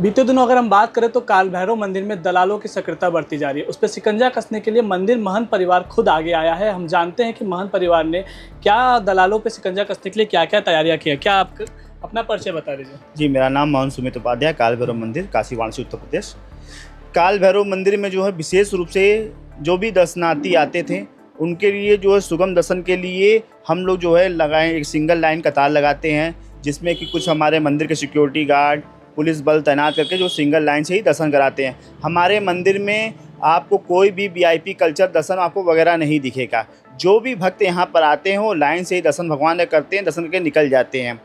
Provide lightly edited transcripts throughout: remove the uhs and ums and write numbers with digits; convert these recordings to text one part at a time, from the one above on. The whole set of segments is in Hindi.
बीते दिनों अगर हम बात करें तो काल भैरव मंदिर में दलालों की सक्रियता बढ़ती जा रही है। उस पर शिकंजा कसने के लिए मंदिर महंत परिवार खुद आगे आया है। हम जानते हैं कि महंत परिवार ने क्या दलालों पे शिकंजा कसने के लिए क्या क्या तैयारियां की है। क्या आप अपना परिचय बता दीजिए। जी, मेरा नाम मोहन सुमित उपाध्याय, काल भैरव मंदिर, काशी वाराणसी, उत्तर प्रदेश। काल भैरव मंदिर में जो है विशेष रूप से जो भी दर्शनार्थी आते थे उनके लिए जो है सुगम दर्शन के लिए हम लोग जो है लगाए एक सिंगल लाइन कतार लगाते हैं, जिसमें कि कुछ हमारे मंदिर के सिक्योरिटी गार्ड, पुलिस बल तैनात करके जो सिंगल लाइन से ही दर्शन कराते हैं। हमारे मंदिर में आपको कोई भी वीआईपी कल्चर दर्शन आपको वगैरह नहीं दिखेगा। जो भी भक्त यहाँ पर आते हैं वो लाइन से ही दर्शन भगवान का करते हैं, दर्शन करके निकल जाते हैं।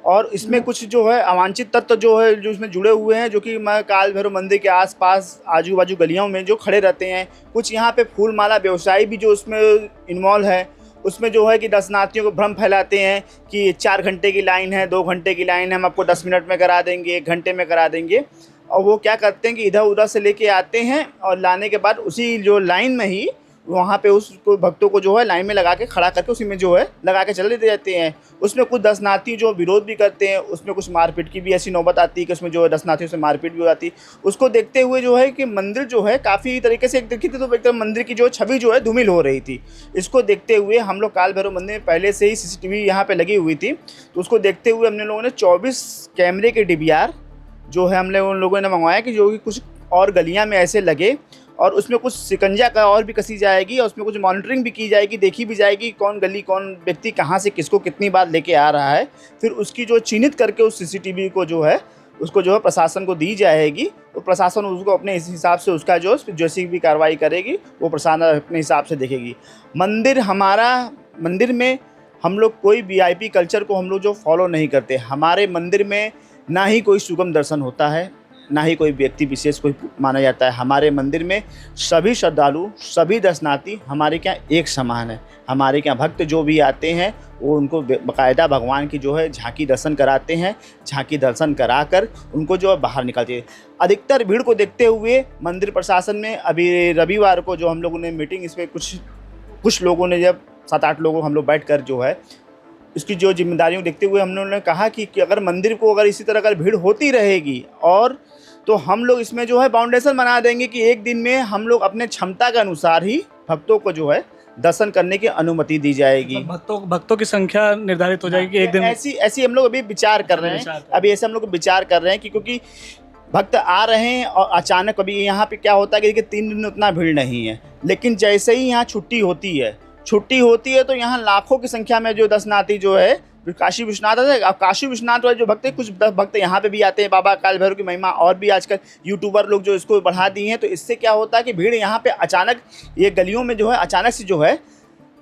और इसमें कुछ जो है अवांछित तत्व जो है जो इसमें जुड़े हुए हैं, जो कि मैं काल भैरव मंदिर के आसपास आजू बाजू गलियों में जो खड़े रहते हैं। कुछ यहाँ पे फूल माला व्यवसायी भी जो उसमें इन्वॉल्व है, उसमें जो है कि दर्शनार्थियों को भ्रम फैलाते हैं कि 4 घंटे की लाइन है, 2 घंटे की लाइन है, हम आपको 10 मिनट में करा देंगे, 1 घंटे में करा देंगे। और वो क्या करते हैं कि इधर उधर से लेके आते हैं और लाने के बाद उसी जो लाइन में ही वहाँ पे उसको भक्तों को जो है लाइन में लगा के खड़ा करके उसी में जो है लगा के चले जाते हैं। उसमें कुछ दर्शनार्थी जो विरोध भी करते हैं, उसमें कुछ मारपीट की भी ऐसी नौबत आती है कि उसमें जो है दर्शनार्थियों से मारपीट भी हो जाती है। उसको देखते हुए जो है कि मंदिर जो है काफ़ी तरीके से एक देखी थी तो एकदम मंदिर की जो छवि जो है धूमिल हो रही थी। इसको देखते हुए हम लोग काल भैरव मंदिर में पहले से ही CCTV यहाँ पर लगी हुई थी, तो उसको देखते हुए हमने लोगों ने 24 कैमरे के DVR जो है हमने उन लोगों ने मंगवाया कि जो कि कुछ और गलियाँ में ऐसे लगे और उसमें कुछ शिकंजा का और भी कसी जाएगी और उसमें कुछ मॉनिटरिंग भी की जाएगी, देखी भी जाएगी कौन गली कौन व्यक्ति कहाँ से किसको कितनी बार लेके आ रहा है। फिर उसकी जो चिन्हित करके उस CCTV को जो है उसको जो है प्रशासन को दी जाएगी, तो प्रशासन उसको अपने इस हिसाब से उसका जो जैसी भी कार्रवाई करेगी वो प्रशासन अपने हिसाब से देखेगी। मंदिर में हम लोग कोई VIP कल्चर को हम लोग जो फॉलो नहीं करते। हमारे मंदिर में ना ही कोई सुगम दर्शन होता है, ना ही कोई व्यक्ति विशेष कोई माना जाता है। हमारे मंदिर में सभी श्रद्धालु, सभी दर्शनार्थी हमारे क्या एक समान है। हमारे क्या भक्त जो भी आते हैं वो उनको बाकायदा भगवान की जो है झांकी दर्शन कराते हैं। झांकी दर्शन कराकर उनको जो है बाहर निकालते हैं। अधिकतर भीड़ को देखते हुए मंदिर प्रशासन में अभी रविवार को जो हम लोगों ने मीटिंग इस पर कुछ लोगों ने जब 7-8 लोगों हम लोग बैठ कर जो है इसकी जो जिम्मेदारियों देखते हुए हम लोगों ने कहा कि अगर मंदिर को अगर इसी तरह अगर भीड़ होती रहेगी और तो हम लोग इसमें जो है बाउंडेशन बना देंगे कि एक दिन में हम लोग अपने क्षमता के अनुसार ही भक्तों को जो है दर्शन करने की अनुमति दी जाएगी। भक्तों की संख्या निर्धारित हो जाएगी कि एक दिन ऐसी हम लोग अभी विचार कर रहे हैं। अभी ऐसे हम लोग विचार कर रहे हैं कि क्योंकि भक्त आ रहे हैं और अचानक कभी यहाँ पे क्या होता है कि देखिए 3 दिन उतना भीड़ नहीं है, लेकिन जैसे ही यहाँ छुट्टी होती है तो यहाँ लाखों की संख्या में जो दर्शनार्थी जो है काशी विश्वनाथ है। अब काशी विश्वनाथ वाले जो भक्त हैं, कुछ भक्त यहाँ पे भी आते हैं। बाबा काल भैरव की महिमा और भी आजकल यूट्यूबर लोग जो इसको बढ़ा दी हैं, तो इससे क्या होता है कि भीड़ यहाँ पे अचानक ये गलियों में जो है अचानक से जो है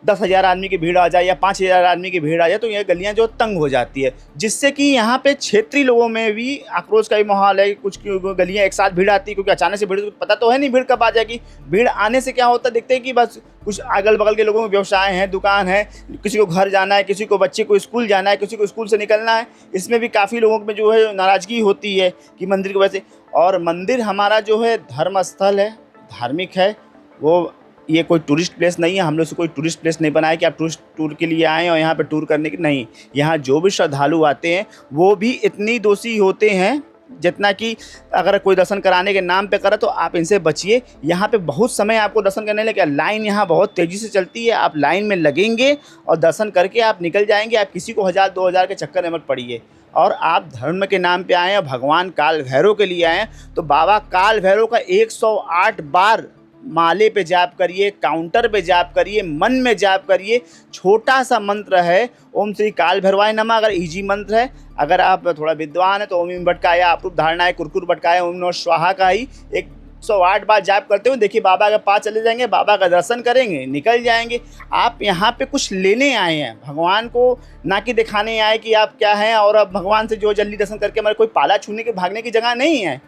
10,000 आदमी की भीड़ आ जाए या 5,000 आदमी की भीड़ आ जाए तो ये गलियां जो तंग हो जाती है, जिससे कि यहाँ पे क्षेत्रीय लोगों में भी आक्रोश का भी माहौल है। कुछ गलियां एक साथ भीड़ आती है क्योंकि अचानक से भीड़ पता तो है नहीं भीड़ कब आ जाएगी। भीड़ आने से क्या होता है देखते हैं कि बस कुछ अगल बगल के लोगों में व्यवसाय है, दुकान है, किसी को घर जाना है, किसी को बच्चे को स्कूल जाना है, किसी को स्कूल से निकलना है। इसमें भी काफ़ी लोगों में जो है नाराज़गी होती है कि मंदिर की वजह से। और मंदिर हमारा जो है धर्म स्थल है, धार्मिक है, वो ये कोई टूरिस्ट प्लेस नहीं है। हम लोग से कोई टूरिस्ट प्लेस नहीं बनाया कि आप टूरिस्ट टूर के लिए आएँ और यहाँ पे टूर करने की नहीं। यहाँ जो भी श्रद्धालु आते हैं वो भी इतनी दोषी होते हैं जितना कि अगर कोई दर्शन कराने के नाम पे करे तो आप इनसे बचिए। यहाँ पे बहुत समय आपको दर्शन करने लगे, लाइन यहाँ बहुत तेज़ी से चलती है। आप लाइन में लगेंगे और दर्शन करके आप निकल जाएंगे। आप किसी को 1,000-2,000 के चक्कर में मत पड़िए। और आप धर्म के नाम पे आए हैं, भगवान काल भैरव के लिए आए हैं, तो बाबा काल भैरव का 108 बार माले पे जाप करिए, काउंटर पे जाप करिए, मन में जाप करिए। छोटा सा मंत्र है ओम श्री काल भैरवाय नमः। अगर इजी मंत्र है, अगर आप थोड़ा विद्वान है तो ओम बटकाय आपरूप धारणाय कुरकुर बटकाय ओम नमः स्वाहा का ही 108 बार जाप करते हुए देखिए बाबा के पास चले जाएंगे, बाबा का दर्शन करेंगे, निकल जाएंगे। आप यहाँ पे कुछ लेने आए हैं, भगवान को ना कि दिखाने आए कि आप क्या हैं। और अब भगवान से जो जल्दी दर्शन करके हमारे कोई पाला छूने के भागने की जगह नहीं है।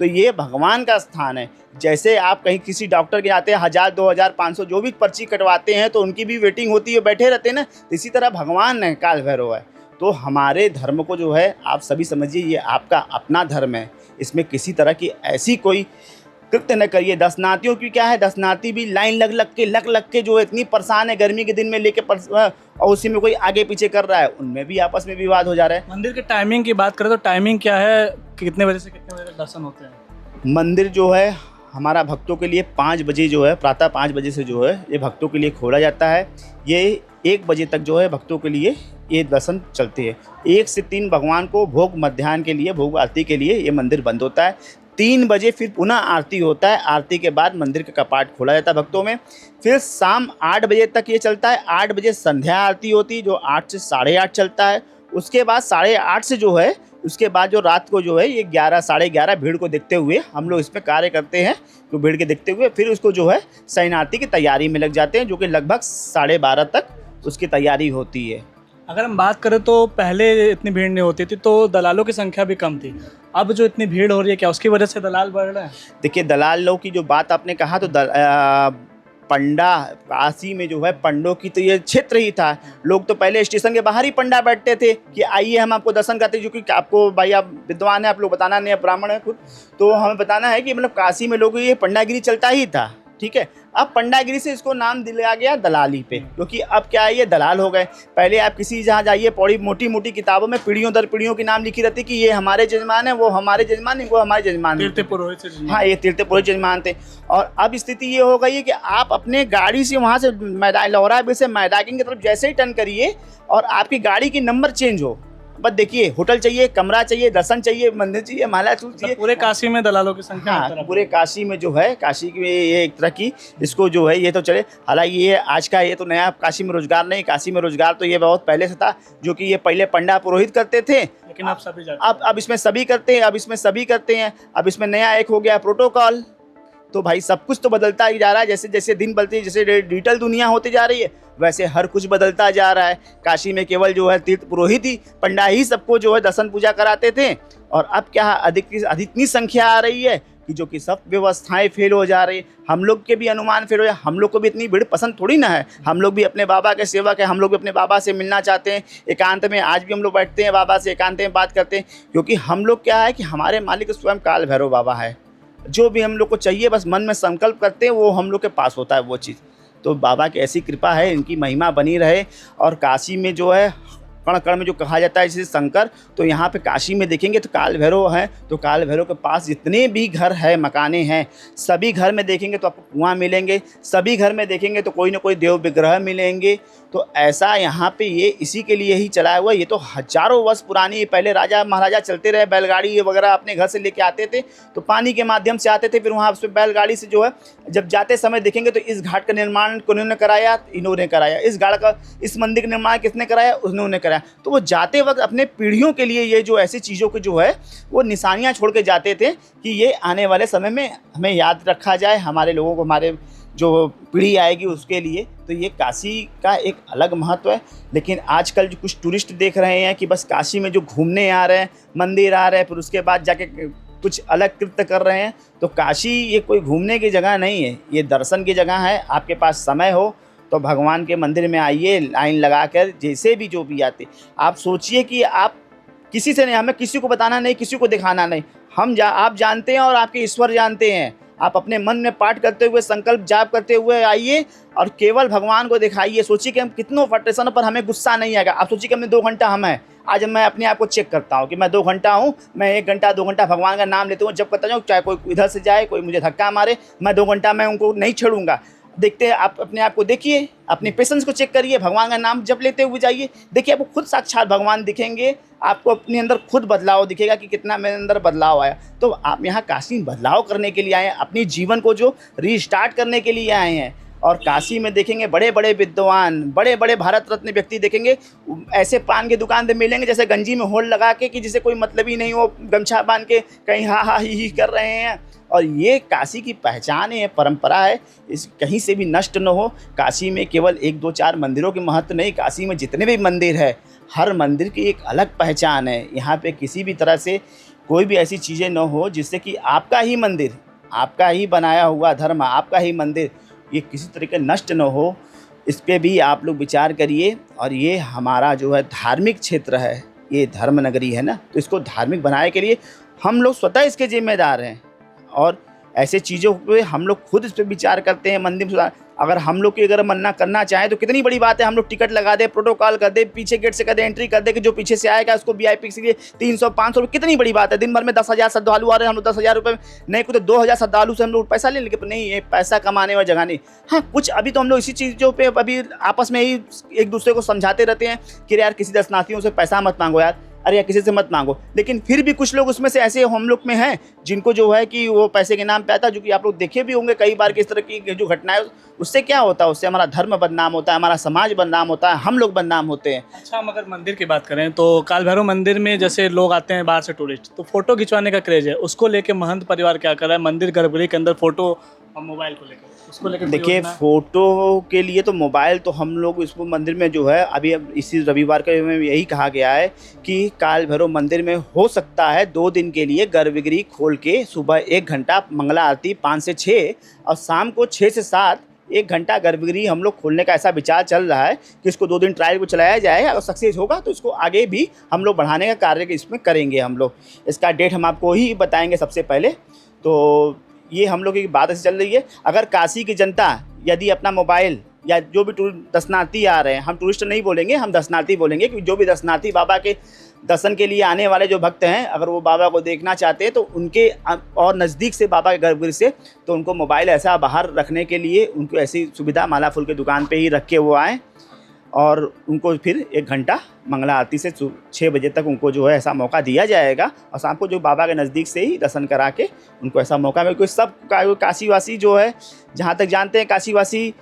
तो ये भगवान का स्थान है। जैसे आप कहीं किसी डॉक्टर के आते हैं 1,000, 2,000, 500 जो भी पर्ची कटवाते हैं तो उनकी भी वेटिंग होती है, बैठे रहते हैं ना। इसी तरह भगवान है, काल भैरव है। तो हमारे धर्म को जो है आप सभी समझिए ये आपका अपना धर्म है। इसमें किसी तरह की ऐसी कोई कृत्य न करिए। दर्शनार्थियों की क्या है, दर्शनार्थी भी लाइन लग के जो है इतनी परेशान है गर्मी के दिन में लेके और उसी में कोई आगे पीछे कर रहा है, उनमें भी आपस में विवाद हो जा रहा है। मंदिर के टाइमिंग की बात करें तो टाइमिंग क्या है, कितने बजे से कितने बजे तक दर्शन होते हैं? मंदिर जो है हमारा भक्तों के लिए 5 बजे जो है, प्रातः 5 बजे से जो है ये भक्तों के लिए खोला जाता है। ये 1 बजे तक जो है भक्तों के लिए ये दर्शन चलते हैं। 1 से 3 भगवान को भोग मध्याह्न के लिए, भोग आरती के लिए ये मंदिर बंद होता है। 3 बजे फिर पुनः आरती होता है। आरती के बाद मंदिर का कपाट खोला जाता है भक्तों में। फिर शाम 8 बजे तक ये चलता है। 8 बजे संध्या आरती होती है जो 8 से 8:30 चलता है। उसके बाद 8:30 से जो है, उसके बाद जो रात को जो है ये 11 साढ़े 11 भीड़ को देखते हुए हम लोग इसमें कार्य करते हैं। तो भीड़ के देखते हुए फिर उसको जो है शयनार्थी की तैयारी में लग जाते हैं, जो कि लगभग 12:30 तक उसकी तैयारी होती है। अगर हम बात करें तो पहले इतनी भीड़ नहीं होती थी तो दलालों की संख्या भी कम थी। अब जो इतनी भीड़ हो रही है, क्या उसकी वजह से दलाल बढ़ रहे हैं? देखिए, दलाल लोग की जो बात आपने कहा तो पंडा काशी में जो है पंडों की तो ये क्षेत्र ही था। लोग तो पहले स्टेशन के बाहर ही पंडा बैठते थे कि आइए हम आपको दर्शन करते हैं, जो कि आपको भाई आप विद्वान हैं, आप लोग बताना नहीं, आप ब्राह्मण हैं खुद, तो हमें बताना है कि मतलब काशी में लोग ये पंडागिरी चलता ही था। ठीक है, अब पंडागिरी से इसको नाम दिया गया दलाली पे, क्योंकि अब क्या है, ये दलाल हो गए। पहले आप किसी जहाँ जाइए, बड़ी मोटी मोटी किताबों में पीढ़ियों दर पीढ़ियों की नाम लिखी रहती कि ये हमारे जजमान है, वो हमारे जजमान है, वो हमारे जजमान है। तीर्थ पुरोहित से जी। हाँ, ये तीर्थ पुरोहित जजमान थे। और अब स्थिति ये हो गई है कि आप अपने गाड़ी से वहाँ से मैदान लौरा बिल से मैदागिन की तरफ जैसे ही टर्न करिए और आपकी गाड़ी की नंबर चेंज हो, बस देखिए, होटल चाहिए, कमरा चाहिए, दर्शन चाहिए, मंदिर चाहिए, माला चूल चाहिए। पूरे काशी में दलालों की संख्या है। हाँ, पूरे काशी में जो है, काशी की ये एक तरह की इसको जो है ये तो चले। हालांकि ये आज का ये तो नया काशी में रोजगार नहीं, काशी में रोजगार तो ये बहुत पहले से था, जो कि ये पहले पंडा पुरोहित करते थे, लेकिन अब सभी जाते हैं। अब इसमें सभी करते हैं, अब इसमें नया एक हो गया प्रोटोकॉल। तो भाई सब कुछ तो बदलता ही जा रहा है, जैसे जैसे दिन बदलती, जैसे डिजिटल दुनिया होती जा रही है, वैसे हर कुछ बदलता जा रहा है। काशी में केवल जो है तीर्थ पुरोहित ही, पंडा ही सबको जो है दर्शन पूजा कराते थे, और अब क्या अधिक इतनी संख्या आ रही है कि जो कि सब व्यवस्थाएं फेल हो जा रही है। हम लोग के भी अनुमान फेल हो जाए, हम लोग को भी इतनी भीड़ पसंद थोड़ी ना है। हम लोग भी अपने बाबा के सेवक है, हम लोग भी अपने बाबा से मिलना चाहते हैं एकांत में। आज भी हम लोग बैठते हैं बाबा से एकांत में बात करते हैं, क्योंकि हम लोग क्या है कि हमारे मालिक स्वयं काल भैरव बाबा है। जो भी हम लोग को चाहिए बस मन में संकल्प करते हैं, वो हम लोग के पास होता है वो चीज़। तो बाबा की ऐसी कृपा है, इनकी महिमा बनी रहे। और काशी में जो है कण कण में जो कहा जाता है जैसे शंकर, तो यहाँ पे काशी में देखेंगे तो काल भैरव हैं। तो काल भैरव के पास जितने भी घर है, मकाने हैं, सभी घर में देखेंगे तो आपको कुआं मिलेंगे, सभी घर में देखेंगे तो कोई ना कोई देव विग्रह मिलेंगे। तो ऐसा यहाँ पे ये इसी के लिए ही चलाया हुआ। ये तो हजारों वर्ष पुरानी, पहले राजा महाराजा चलते रहे, बैलगाड़ी ये वगैरह अपने घर से लेके आते थे, तो पानी के माध्यम से आते थे, फिर वहाँ उसमें बैलगाड़ी से जो है जब जाते समय देखेंगे तो इस घाट का निर्माण उन्होंने कराया, इन्होंने कराया, इस घाट का, इस मंदिर का निर्माण किसने कराया, उन्होंने कराया। तो वो जाते वक्त अपने पीढ़ियों के लिए ये जो ऐसी चीज़ों की जो है वो निशानियाँ छोड़ के जाते थे कि ये आने वाले समय में हमें याद रखा जाए, हमारे लोगों को, हमारे जो पीढ़ी आएगी उसके लिए। तो ये काशी का एक अलग महत्व है। लेकिन आजकल जो कुछ टूरिस्ट देख रहे हैं कि बस काशी में जो घूमने आ रहे हैं, मंदिर आ रहे हैं, फिर उसके बाद जाके कुछ अलग कृत्य कर रहे हैं। तो काशी ये कोई घूमने की जगह नहीं है, ये दर्शन की जगह है। आपके पास समय हो तो भगवान के मंदिर में आइए, लाइन लगा कर, जैसे भी जो भी आते। आप सोचिए कि आप किसी से नहीं, हमें किसी को बताना नहीं, किसी को दिखाना नहीं, आप जानते हैं और आपके ईश्वर जानते हैं। आप अपने मन में पाठ करते हुए, संकल्प जाप करते हुए आइए और केवल भगवान को दिखाइए। सोचिए कि हम कितनों फ्रस्ट्रेशन पर हमें गुस्सा नहीं आएगा। आप सोचिए कि हमने 2 घंटा हम हैं, आज मैं अपने आप को चेक करता हूँ कि मैं 2 घंटा हूँ, मैं 1 घंटा 2 घंटा भगवान का नाम लेता हूँ, जब करता जाऊँ, चाहे कोई इधर से जाए, कोई मुझे धक्का मारे, मैं 2 घंटा मैं उनको नहीं छोड़ूंगा। देखते हैं, आप अपने आप को देखिए, अपने पेशेंस को चेक करिए, भगवान का नाम जप लेते हुए जाइए, देखिए आपको खुद साक्षात भगवान दिखेंगे, आपको अपने अंदर खुद बदलाव दिखेगा कि कितना मेरे अंदर बदलाव आया। तो आप यहाँ काशी में बदलाव करने के लिए आए हैं, अपने जीवन को जो रीस्टार्ट करने के लिए आए हैं। और काशी में देखेंगे बड़े बड़े विद्वान, बड़े बड़े भारत रत्न व्यक्ति देखेंगे, ऐसे पान की दुकान पे मिलेंगे जैसे गंजी में होल लगा के, कि जिसे कोई मतलब ही नहीं हो, गमछा बांध के कहीं हा हा ही कर रहे हैं। और ये काशी की पहचान है, परंपरा है, इस कहीं से भी नष्ट न हो। काशी में केवल 1 2 4 मंदिरों के महत्व नहीं, काशी में जितने भी मंदिर है, हर मंदिर की एक अलग पहचान है। यहाँ पे किसी भी तरह से कोई भी ऐसी चीज़ें न हो जिससे कि आपका ही मंदिर, आपका ही बनाया हुआ धर्म, आपका ही मंदिर, ये किसी तरीके नष्ट न हो। इस पर भी आप लोग विचार करिए। और ये हमारा जो है धार्मिक क्षेत्र है, ये धर्म नगरी है ना, तो इसको धार्मिक बनाने के लिए हम लोग स्वतः इसके जिम्मेदार हैं। और ऐसे चीज़ों पे हम लोग खुद इस पर विचार करते हैं। मंदिर सुधार अगर हम लोग की अगर मन्ना करना चाहें तो कितनी बड़ी बात है, हम लोग टिकट लगा दें, प्रोटोकॉल कर दें, पीछे गेट से कर दें, एंट्री कर दें कि जो पीछे से आएगा उसको वीआईपी के लिए 300-500 रुपये, कितनी बड़ी बात है। दिन भर में 10,000 श्रद्धालु आ रहे हैं, हम लोग 10,000 रुपये नहीं कुछ तो 2,000 श्रद्धालु से हम लोग पैसा ले लेंगे, नहीं ये पैसा कमाने वाली जगह नहीं। हाँ कुछ अभी तो हम लोग इसी चीज़ों पे अभी आपस में ही एक दूसरे को समझाते रहते हैं कि यार किसी दर्शनार्थियों से पैसा मत मांगो यार, अरे यार किसी से मत मांगो। लेकिन फिर भी कुछ लोग उसमें से ऐसे हम लोग में हैं जिनको जो है कि वो पैसे के नाम पे आता है, जो कि आप लोग देखे भी होंगे कई बार कि इस तरह की जो घटनाएं, उससे क्या होता है, उससे हमारा धर्म बदनाम होता है, हमारा समाज बदनाम होता है, हम लोग बदनाम होते हैं। अच्छा, हम अगर मंदिर की बात करें तो काल भैरव मंदिर में जैसे लोग आते हैं बाहर से टूरिस्ट, तो फोटो खिंचवाने का क्रेज है, उसको लेके महंत परिवार क्या कर रहा है मंदिर गर्भगृह के अंदर फोटो और मोबाइल को लेकर, उसको लेकर देखिए फ़ोटो के लिए तो मोबाइल तो हम लोग इसको मंदिर में जो है अभी अब इसी रविवार के में यही कहा गया है कि काल भैरव मंदिर में हो सकता है 2 दिन के लिए गर्भगृह खोल के सुबह 1 घंटा मंगला आरती 5 से 6 और शाम को 6 से 7 1 घंटा गर्भगृह हम लोग खोलने का ऐसा विचार चल रहा है कि इसको 2 दिन ट्रायल को चलाया जाए। अगर सक्सेस होगा तो इसको आगे भी हम लोग बढ़ाने का कार्य इसमें करेंगे। हम लोग इसका डेट हम आपको ही बताएंगे सबसे पहले। तो ये हम लोग की बात ऐसी चल रही है। अगर काशी की जनता यदि अपना मोबाइल या जो भी दर्शनार्थी आ रहे हैं, हम टूरिस्ट नहीं बोलेंगे, हम दर्शनार्थी बोलेंगे, कि जो भी दर्शनार्थी बाबा के दर्शन के लिए आने वाले जो भक्त हैं, अगर वो बाबा को देखना चाहते हैं तो उनके और नज़दीक से बाबा के गर्भगृह से, तो उनको मोबाइल ऐसा बाहर रखने के लिए उनको ऐसी सुविधा माला फूल की दुकान पर ही रख के वो आएँ और उनको फिर 1 घंटा मंगला आरती से 6 बजे तक उनको जो है ऐसा मौका दिया जाएगा और शाम को जो बाबा के नज़दीक से ही दर्शन करा के उनको ऐसा मौका मिले। कोई सब काशीवासी जो है, जहाँ तक जानते हैं काशीवासी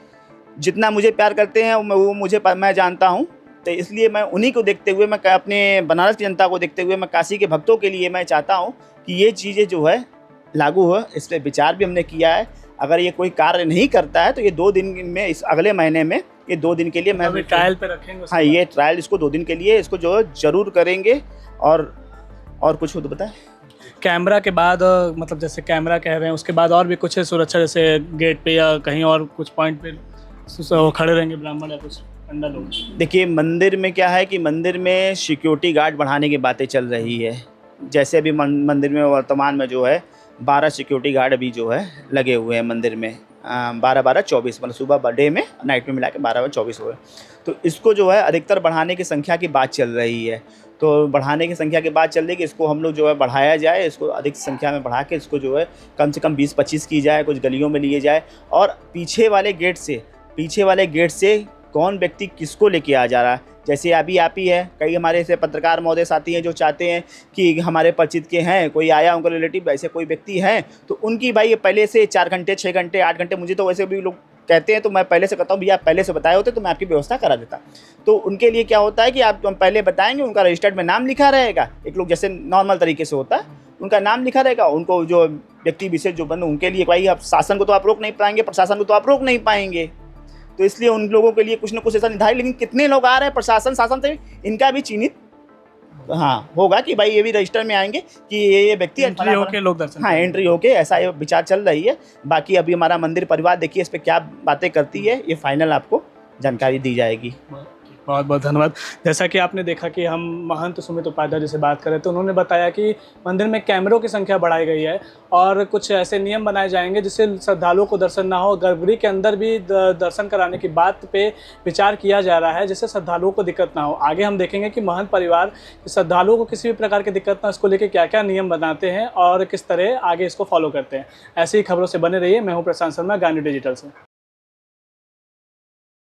जितना मुझे प्यार करते हैं वो मुझे मैं जानता हूँ, तो इसलिए मैं उन्हीं को देखते हुए, मैं अपने बनारस की जनता को देखते हुए, मैं काशी के भक्तों के लिए मैं चाहता हूँ कि ये चीज़ें जो है लागू हो। इस पर विचार भी हमने किया है। अगर ये कोई कार्य नहीं करता है तो ये 2 दिन में, इस अगले महीने में ये 2 दिन के लिए मैं ट्रायल पे रखेंगे। हाँ ये ट्रायल इसको 2 दिन के लिए इसको जो जरूर करेंगे। और कुछ हो तो बताएं। कैमरा के बाद मतलब जैसे कैमरा कह रहे हैं, उसके बाद और भी कुछ है सुरक्षा, जैसे गेट पे या कहीं और कुछ पॉइंट पे खड़े रहेंगे ब्राह्मण या कुछ पंडा लोग? देखिए मंदिर में क्या है कि मंदिर में सिक्योरिटी गार्ड बढ़ाने की बातें चल रही है। जैसे अभी मंदिर में वर्तमान में जो है 12 सिक्योरिटी गार्ड अभी जो है लगे हुए हैं मंदिर में, 12-12-24, मतलब सुबह डे में नाइट में मिला के 12-24 हुए। तो इसको जो है अधिकतर बढ़ाने की संख्या की बात चल रही है। तो बढ़ाने की संख्या की बात चल रही है कि इसको हम लोग जो है बढ़ाया जाए, इसको अधिक संख्या में बढ़ा के इसको जो है कम से कम 20-25 की जाए, कुछ गलियों में लिए जाए। और पीछे वाले गेट से कौन व्यक्ति किसको लेके आ जा रहा है, जैसे अभी आप ही है, कई हमारे ऐसे पत्रकार महोदय साथी हैं जो चाहते हैं कि हमारे परिचित के हैं, कोई आया उनका रिलेटिव, ऐसे कोई व्यक्ति हैं तो उनकी भाई पहले से 4 घंटे 6 घंटे 8 घंटे, मुझे तो वैसे भी लोग कहते हैं तो मैं पहले से कहता हूँ भैया आप पहले से बताए होते तो मैं आपकी व्यवस्था करा देता। तो उनके लिए क्या होता है कि आप पहले बताएंगे, उनका रजिस्टर्ड में नाम लिखा रहेगा, एक लोग जैसे नॉर्मल तरीके से होता है उनका नाम लिखा रहेगा, उनको जो व्यक्ति विशेष जो बने उनके लिए भाई आप शासन को तो आप रोक नहीं पाएंगे, प्रशासन को तो आप रोक नहीं पाएंगे। तो इसलिए उन लोगों के लिए कुछ ना कुछ ऐसा निर्धारित, लेकिन कितने लोग आ रहे हैं प्रशासन शासन से इनका भी चिन्हित होगा कि भाई ये भी रजिस्टर में आएंगे कि ये व्यक्ति एंट्री होके लोग दर्शन, एंट्री होके, ऐसा ये विचार चल रही है। बाकी अभी हमारा मंदिर परिवार देखिए इस पर क्या बातें करती है, ये फाइनल आपको जानकारी दी जाएगी। बहुत बहुत धन्यवाद। जैसा कि आपने देखा कि हम महंत सुमित उपाध्याय जी से बात करें तो उन्होंने बताया कि मंदिर में कैमरों की संख्या बढ़ाई गई है और कुछ ऐसे नियम बनाए जाएंगे जिससे श्रद्धालुओं को दर्शन ना हो। गर्भगृह के अंदर भी दर्शन कराने की बात पे विचार किया जा रहा है जिससे श्रद्धालुओं को दिक्कत ना हो। आगे हम देखेंगे कि महंत परिवार श्रद्धालुओं को किसी भी प्रकार की दिक्कत ना, इसको लेकर क्या क्या नियम बनाते हैं और किस तरह आगे इसको फॉलो करते हैं। ऐसी ही खबरों से बने रहिए। मैं हूँ प्रशांत शर्मा, गांधी डिजिटल से।